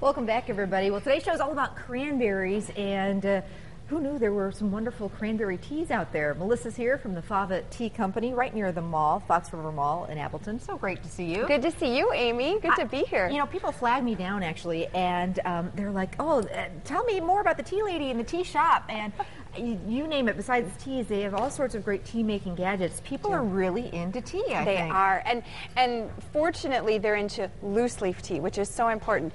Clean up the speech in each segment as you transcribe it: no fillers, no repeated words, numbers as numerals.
Welcome back, everybody. Well, today's show is all about cranberries, and who knew there were some wonderful cranberry teas out there? Melissa's here from the Fava Tea Company, right near the mall, Fox River Mall in Appleton. So great to see you. Good to see you, Amy. Good to be here. You know, people flag me down, actually, and they're like, oh, tell me more about the tea lady in the tea shop. And you name it, besides teas, they have all sorts of great tea-making gadgets. People are really into tea, I think. They are, and fortunately, they're into loose-leaf tea, which is so important.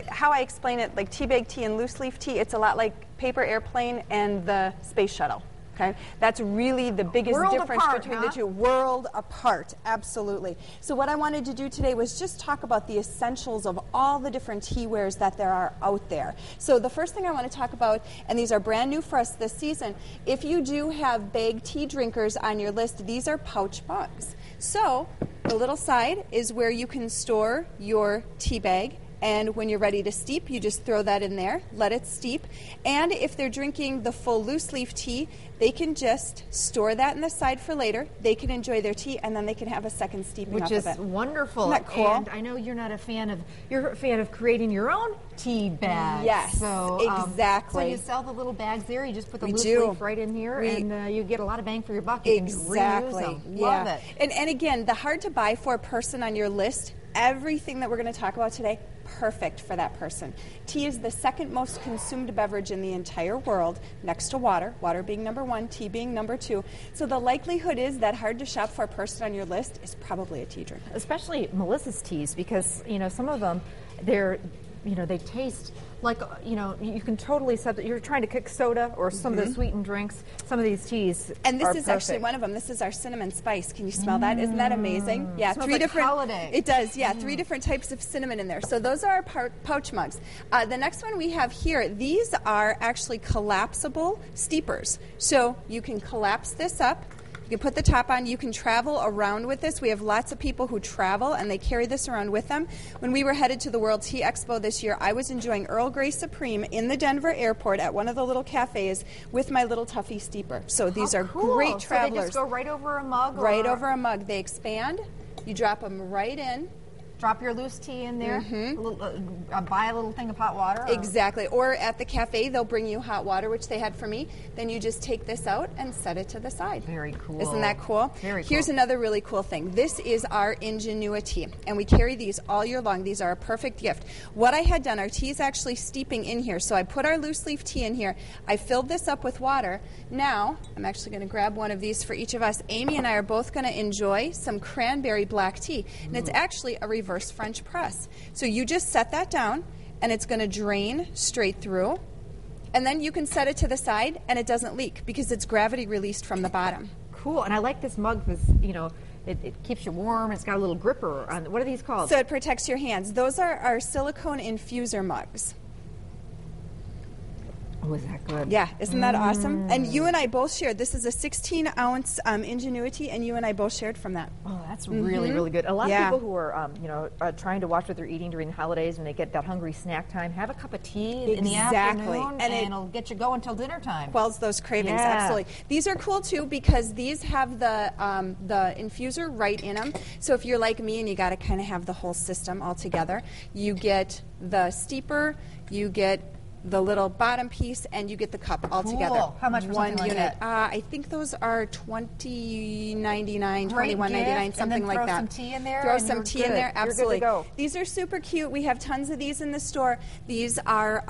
How I explain it, like tea bag tea and loose-leaf tea, it's a lot like paper airplane and the space shuttle. Okay, that's really the biggest difference between the two. World apart, absolutely. So what I wanted to do today was just talk about the essentials of all the different tea wares that there are out there. So the first thing I want to talk about, and these are brand new for us this season, if you do have bag tea drinkers on your list, these are pouch mugs. So the little side is where you can store your tea bag. And when you're ready to steep, you just throw that in there, let it steep. And if they're drinking the full loose leaf tea, they can just store that in the side for later. They can enjoy their tea, and then they can have a second steeping Which up is of it. Wonderful. Isn't that cool? And I know you're not a fan of, you're a fan of creating your own tea bags. Yes, so, exactly. So you sell the little bags there, you just put the loose leaf right in here, and you get a lot of bang for your buck. You can reuse them. Love it. And again, the hard to buy for person on your list, everything that we're going to talk about today, perfect for that person. Tea is the second most consumed beverage in the entire world, next to water, water being number one, tea being number two. So the likelihood is that hard to shop for person on your list is probably a tea drinker. Especially Melissa's teas, because, you know, some of them, they taste like, you know, you can totally substitute. You're trying to cook soda or some of the sweetened drinks. Some of these teas And this are is perfect. actually one of them. This is our cinnamon spice. Can you smell that? Isn't that amazing? Yeah, Smells three like different. holiday. It does. Yeah, three different types of cinnamon in there. So those are our pouch mugs. The next one we have here. These are actually collapsible steepers. So you can collapse this up. You can put the top on. You can travel around with this. We have lots of people who travel, and they carry this around with them. When we were headed to the World Tea Expo this year, I was enjoying Earl Grey Supreme in the Denver airport at one of the little cafes with my little Tuffy steeper. So these are great travelers. So they just go right over a mug? Right over a mug. They expand. You drop them right in. Drop your loose tea in there, buy a little thing of hot water. Exactly. Or at the cafe, they'll bring you hot water, which they had for me. Then you just take this out and set it to the side. Very cool. Isn't that cool? Very cool. Here's another really cool thing. This is our Ingenuity, and we carry these all year long. These are a perfect gift. What I had done, our tea is actually steeping in here, so I put our loose leaf tea in here. I filled this up with water. Now, I'm actually going to grab one of these for each of us. Amy and I are both going to enjoy some cranberry black tea, and it's actually a reverse French press. So you just set that down, and it's going to drain straight through, and then you can set it to the side, and it doesn't leak because it's gravity released from the bottom. Cool, and I like this mug. This, you know, it keeps you warm. It's got a little gripper on. What are these called? So it protects your hands. Those are our silicone infuser mugs. Oh, is that good? Yeah, isn't that awesome? And you and I both shared. This is a 16-ounce Ingenuity, and you and I both shared from that. Oh, that's really, really good. A lot of people who are, trying to watch what they're eating during the holidays and they get that hungry snack time, have a cup of tea in the afternoon, and it'll get you going until dinner time. Quells those cravings, absolutely. These are cool, too, because these have the infuser right in them. So if you're like me and you got to kind of have the whole system all together, you get the steeper, you get the little bottom piece, and you get the cup all together. How much for one something unit? like that? I think those are $20.99, $21.99, something like that. Throw some tea in there. Throw some tea in there, absolutely. You're good to go. These are super cute. We have tons of these in the store. These are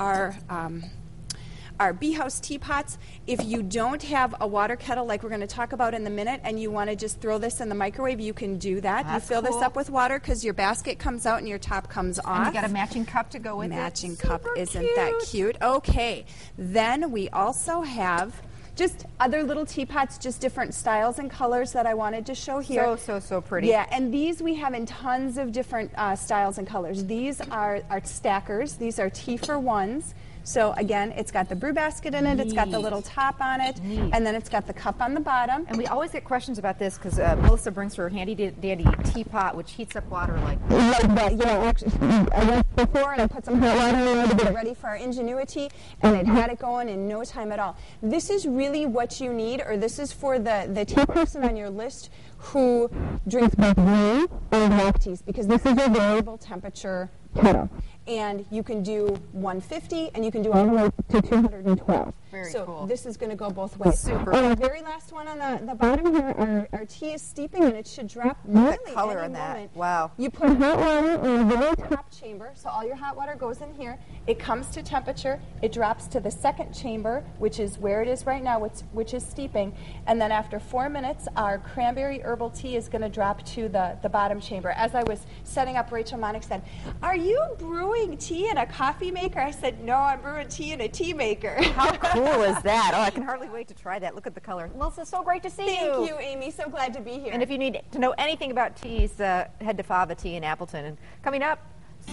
our bee house teapots. If you don't have a water kettle like we're going to talk about in a minute, and you want to just throw this in the microwave, you can do that. That's you fill cool. this up with water because your basket comes out and your top comes off. And you got a matching cup to go with Matching it. cup, isn't that cute? Okay, then we also have just other little teapots, just different styles and colors that I wanted to show here. So pretty. Yeah, and these we have in tons of different styles and colors. These are our stackers. These are tea for ones. So again, it's got the brew basket in it, it's got the little top on it, and then it's got the cup on the bottom. And we always get questions about this because Melissa brings her handy dandy teapot, which heats up water like that. You know, actually, I went before and I put some hot water in there to get it ready for our Ingenuity, and it had it going in no time at all. This is really what you need, or this is for the tea person on your list who drinks both green and black teas, because this is a variable temperature kettle. And you can do 150, and you can do all the way to 212. Very so cool. This is going to go both ways. Super. And the very last one on the bottom here, our tea is steeping, and it should drop really the color any on that. moment. Wow. You put hot water in the very top chamber, so all your hot water goes in here. It comes to temperature. It drops to the second chamber, which is where it is right now, which is steeping. And then after 4 minutes, our cranberry herbal tea is going to drop to the bottom chamber. As I was setting up, Rachel Monick said, "Are you brewing tea in a coffee maker?" I said, "No, I'm brewing tea in a tea maker." How cool is that? Oh, I can hardly wait to try that. Look at the color. Melissa, so great to see you. Thank you, Amy. So glad to be here. And if you need to know anything about teas, head to Fava Tea in Appleton. And coming up,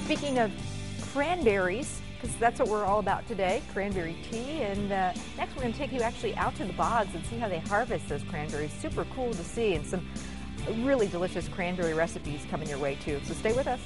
speaking of cranberries, because that's what we're all about today, cranberry tea. And next we're going to take you actually out to the bogs and see how they harvest those cranberries. Super cool to see, and some really delicious cranberry recipes coming your way too. So stay with us.